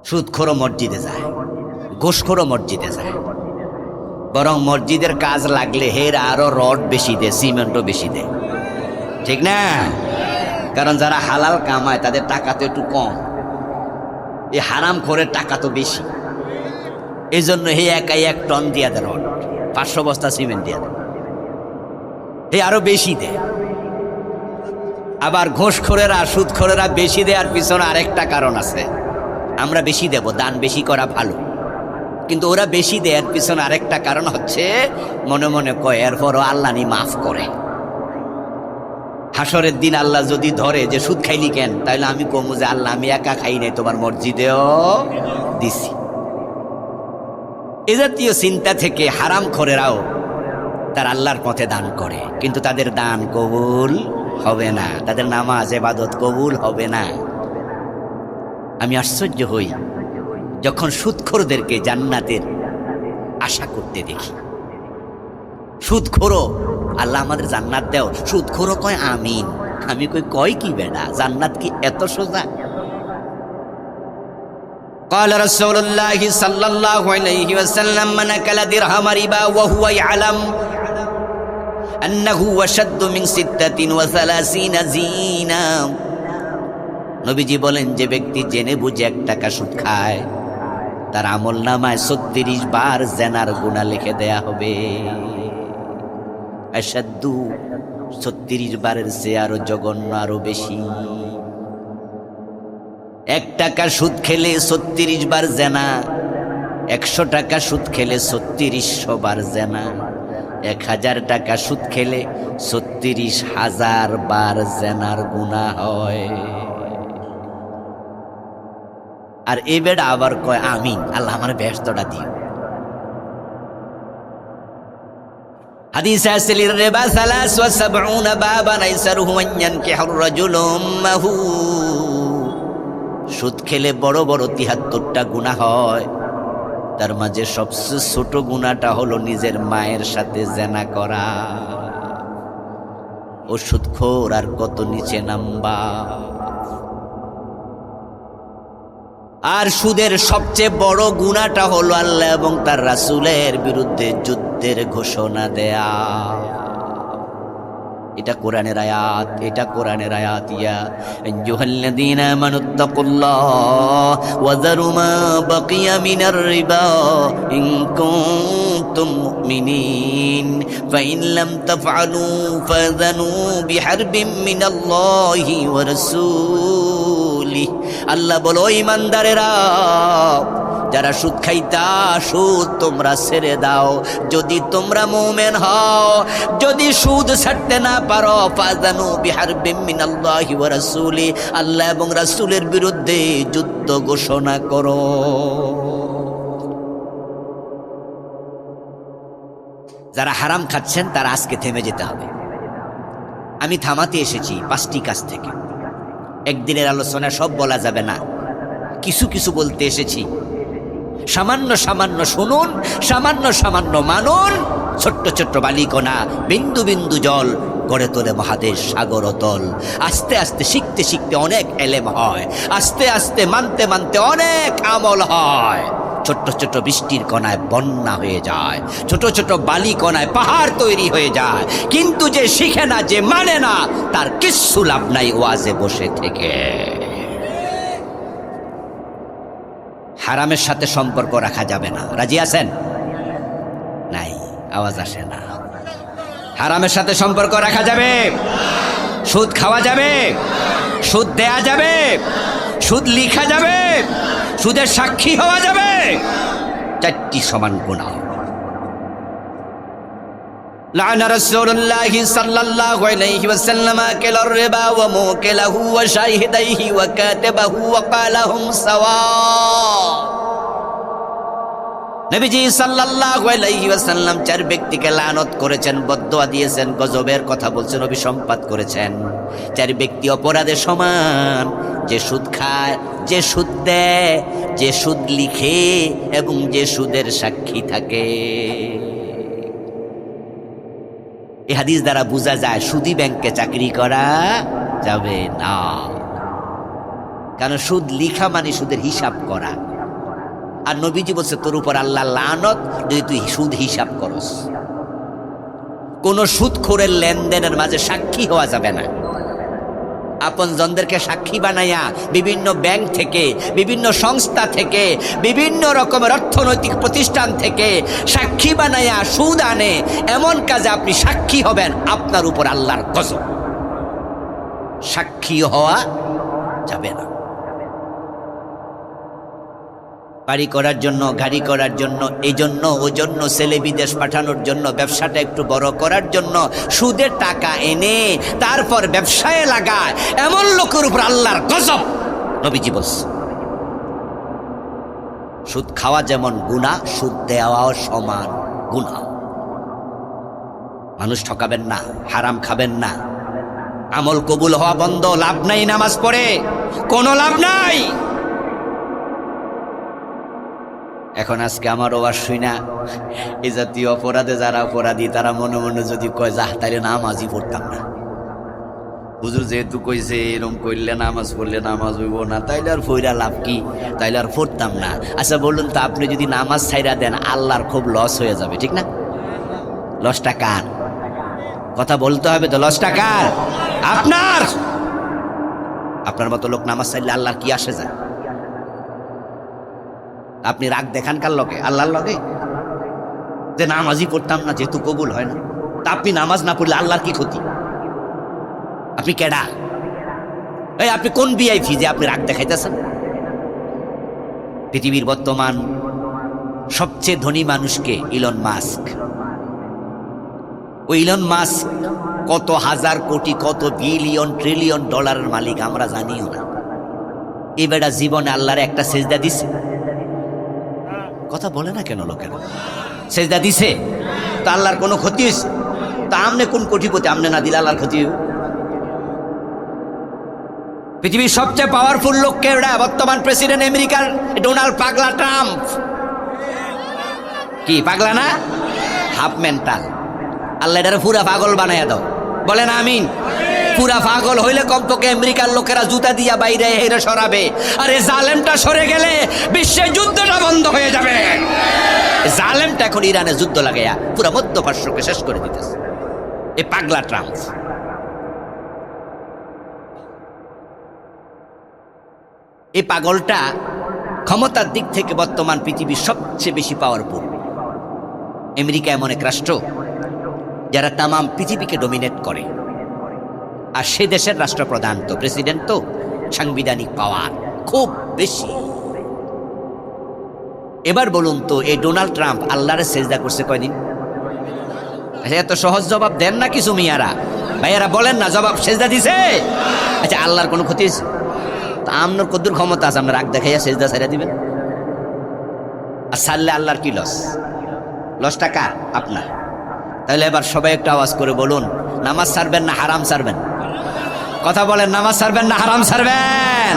সুদখোরও মসজিদে যায়, ঘুষখোরও মসজিদে যায়, বরং মসজিদের কাজ লাগলে হের আরো রড বেশি দেয়, সিমেন্টও বেশি দেয়, ঠিক না? কারণ যারা হালাল কামায় তাদের টাকা তো একটু কম, এই হারাম খোরের টাকা তো বেশি। এই জন্য হে একাই 1 টন দিয়া দেয় রড, 500 বস্তা সিমেন্ট দিয়া দেয়, হে আরো বেশি দেয়। আবার ঘুষখোরেরা সুদখোরেরা বেশি দেওয়ার পিছনে আরেকটা কারণ আছে। আমরা বেশি দেব, দান বেশি করা ভালো, কিন্তু ওরা বেশি দেওয়ার পিছনে আরেকটা কারণ হচ্ছে মনে মনে কয় এরপরও আল্লাহ নি মাফ করে। হাসরের দিন আল্লাহ যদি ধরে যে সুদ খাইলি কেন, তাহলে আমি কমু যে আল্লাহ আমি একা খাই নাই, তোমার মসজিদেও দিছি। এ জাতীয় চিন্তা থেকে হারাম খোরেরাও তার আল্লাহর পথে দান করে, কিন্তু তাদের দান কবুল হবে না, তাদের নামাজ ইবাদত কবুল হবে না। আমি আশ্চর্য হই যখন সুদখোরদেরকে জান্নাতের আশা করতে দেখি। সুদখোরও আল্লাহ আমাদের জান্নাত দেও, সুদখোরও কয় আমিন। আমি কয় কি বেটা, জান্নাত কি এত সোজা? قال رسول الله صلى الله عليه وسلم من أكل درهم ربا وهو يعلم أنه أشد من 36 زينا। নবীজি বলেন, যে ব্যক্তি জেনে বুঝে 1 টাকা সুদ খায় তার আমল নামায় 36 বার জেনার গুনাহ লিখে দেয়া হবে। আশাদ্দু 36 বারের চেয়ে আরো জঘন্য, আরো বেশি। 1 টাকা সুদ খেলে 36 বার জেনা, 100 টাকা সুদ খেলে 3600 বার জেনা, 1000 টাকা সুদ খেলে 36,000 বার জেনার গুনাহ হয়। আর এই বেটা আবার কয় আমিন, আল্লাহ আমার ব্যস্তটা দিও। হাদিসে আছে রিবা 73 বাবান আইসারুহু আন ইয়ানকিহুর রাজুলু উম্মাহু। সুদ খেলে বড় বড় 73টা গুনাহ হয়, তার মাঝে সবচেয়ে ছোট গুনাহটা হলো নিজের মায়ের সাথে জিনা করা। ও সুদখোর আর কত নিচে নামবা। আর সুদের সবচেয়ে বড় গুনাহটা হলো আল্লাহ এবং তার রাসূলের বিরুদ্ধে যুদ্ধের ঘোষণা দেয়া। এটা কোরআনের আয়াত, এটা কোরআনের আয়াত। ইয়া আইয়ুহাল্লাযীনা আমানুত্তাকুল্লাহ ওয়া যারু মা বাকিয়া মিনার রিবা ইন কুনতুম মুমিনিন ফাইন লাম তাফআলু ফাযানু বিহারবিন মিনাল্লাহি ওয়া রাসূলিহি। আল্লাহ বলো, ঈমানদারেরা যারা সুদ খাইতা, সুদ তোমরা ছেড়ে দাও যদি তোমরা মুমিন হও। যদি সুদ ছাড়তে না পারো, ফাযানু বিহারবিন মিনাল্লাহি ওয়া রাসূলি, আল্লাহ এবং রাসূলের বিরুদ্ধে যুদ্ধ ঘোষণা করো। যারা হারাম খাচ্ছেন তারা আজকে থেমে যেতে হবে। আমি থামাতে এসেছি 5টি কাজ থেকে। একদিনের আলোচনা সব বলা যাবে না, কিছু কিছু বলতে এসেছি। সামান্য সামান্য শুনুন, সামান্য সামান্য মানুন। ছোট্ট ছোট্ট বালিকণা, বিন্দু বিন্দু জল গড়ে তোলে মহাদেশ সাগর অতল। আস্তে আস্তে শিখতে শিখতে অনেক এলেম হয়, আস্তে আস্তে মানতে মানতে অনেক আমল হয়। ছোট্ট ছোট্ট বৃষ্টির কণায় বন্যা হয়ে যায়, ছোট ছোট বালি কণায় পাহাড় তৈরি হয়ে যায়। কিন্তু যে শিখে না, যে মানে না, তার কিচ্ছু লাভ নাই ওয়াজে বসে থেকে। হারামের সাথে সম্পর্ক রাখা যাবে না। রাজি আছেন? নাই, আওয়াজ আসে না। হারামের সাথে সম্পর্ক রাখা যাবে? সুদ খাওয়া যাবে? সুদ দেয়া যাবে? সুদ লিখা যাবে? সুদের সাক্ষী হওয়া যাবে? 4টি সমান গুনাহ। লা'না রাসূলুল্লাহি সাল্লাল্লাহু আলাইহি ওয়াসাল্লাম আকালার রিবা ওয়া মুকিলাহু ওয়া শাহিদাইহি ওয়া কাতাবাহু ওয়া ক্বালাহুম সাওয়া। নবীজি সাল্লাল্লাহু আলাইহি ওয়াসাল্লাম 4 ব্যক্তিকে লানত করেছেন, বদদুয়া দিয়েছেন, গজবের কথা বলছেন, অভিসম্পাত করেছেন। 4 ব্যক্তি অপরাধে সমান। যে সুদ খায়, যে সুদ দেয়, যে সুদ লিখে এবং যে সুদের সাক্ষী থাকে। এই হাদিস দ্বারা বোঝা যায় সুদী ব্যাংকে চাকরি করা যাবে না। কারণ সুদ লিখা মানে সুদের হিসাব করা। আর নবীজি বলছে তোর উপর আল্লাহ লানত যদি তুই সুদ হিসাব করস। কোন সুদখোরের লেনদেনের মাঝে সাক্ষী হওয়া যাবে না। আপন জনদেরকে সাক্ষী বানাইয়া বিভিন্ন ব্যাংক থেকে, বিভিন্ন সংস্থা থেকে, বিভিন্ন রকমের অর্থনৈতিক প্রতিষ্ঠান থেকে সাক্ষী বানাইয়া সুদ আনে, এমন কাজে আপনি সাক্ষী হবেন, আপনার উপর আল্লাহর গজব। সাক্ষী হওয়া যাবে না। বাড়ি করার জন্য, গাড়ি করার জন্য, এই জন্য ও জন্য, ছেলে বিদেশ পাঠানোর জন্য, ব্যবসাটা একটু বড় করার জন্য সুদের টাকা এনে তারপর ব্যবসায় লাগায়, এমন লোকের উপর আল্লাহর গজব। নবীজি বলছে সুদ খাওয়া যেমন গুনাহ, সুদ দেওয়াও সমান গুনাহ। মানুষ ঠকাবেন না, হারাম খাবেন না। আমল কবুল হওয়া বন্ধ, লাভ নাই নামাজ পড়ে, কোনো লাভ নাই। এখন আজকে আমার ওয়াজ শুনা এই জাতীয় অপরাধে যারা অপরাধী তারা মনে মনে যদি কয় যা তাইলে নামাজই পড়তাম না, হুজুর যেহেতু কইছে এরকম করলে নামাজ পড়লে নামাজ হইব না, তাইলে আর ফইরা লাভ কি, তাইলে আর পড়তাম না। আচ্ছা বলুন তো, আপনি যদি নামাজ ছাইরা দেন আল্লাহর খুব লস হয়ে যাবে, ঠিক না? লসটা কার? কথা বলতে হবে তো, লসটা কার? আপনার। আপনার মতো লোক নামাজ ছাইলে আল্লাহর কি আসে যায়? আপনি রাগ দেখান কার লগে? আল্লাহর লগে। যে নামাজই পড়তাম না যেহেতু কবুল হয় না, তা আপনি নামাজ না পড়লে আল্লাহর কি ক্ষতি? আপনি কেডা? এই আপনি কোন ভিআইপি যে আপনি রাগ দেখাইতেছেন? পৃথিবীর বর্তমান সবচেয়ে ধনী মানুষকে ইলন মাস্ক। ওই ইলন মাস্ক কত হাজার কোটি, কত বিলিয়ন ট্রিলিয়ন ডলারের মালিক আমরা জানিও না। এই বেটা জীবনে আল্লাহর একটা সেজদা দিছে? কথা বলে না কেন লোকেরা? সেজদা দিছে তো আল্লাহর কোনো ক্ষতি হয়েছে? তা আমনে কোন কোটিপতি, আমনে না দিলে আল্লাহর ক্ষতি হবে? পৃথিবীর সবচেয়ে পাওয়ারফুল লোককে বর্তমান প্রেসিডেন্ট আমেরিকার ডোনাল্ড পাগলা ট্রাম্প। কি পাগলা না? Half mental. আল্লাহ এটারে পুরা পাগল বানাইয়া দাও, বলেন আমিন। পুরা পাগল হইলে কমপক্ষে আমেরিকার লোকেরা জুতা দিয়া বাইরে হেরে সরাবে, আর এই জালেমটা সরে গেলে বিশ্বের যুদ্ধটা বন্ধ হয়ে যাবে। জালেমটা এখন ইরানে যুদ্ধ লাগাইয়া পুরা মধ্যপ্রাচ্যকে শেষ করে দিতেছে, এই পাগলা ট্রাম্প। এই পাগলটা ক্ষমতার দিক থেকে বর্তমান পৃথিবীর সবচেয়ে বেশি পাওয়ারফুল। আমেরিকা এমন এক রাষ্ট্র যারা তামাম পৃথিবীকে ডমিনেট করে, আর সে দেশের রাষ্ট্রপ্রধান তো, প্রেসিডেন্ট তো, সাংবিধানিক পাওয়ার খুব বেশি। এবার বলুন তো, এই ডোনাল্ড ট্রাম্প আল্লাহরে সেজদা করছে কয়দিন? আচ্ছা এত সহজ জবাব দেন না কিছু মিয়ারা, ভাইয়ারা বলেন না, জবাব সেজদা দিছে। আচ্ছা আল্লাহর কোনো ক্ষতি হয়েছে? তা আপনার কদ্দুর ক্ষমতা আছে আপনার রাগ দেখাইয়া সেজদা ছাইড়া দিবেন? আর ছাড়লে আল্লাহর কি লস? লসটা কার? আপনার। তাহলে এবার সবাই একটা আওয়াজ করে বলুন, নামাজ ছাড়বেন না হারাম ছাড়বেন? কথা বলেন, নামাজ ছাড়বেন না হারাম ছাড়বেন?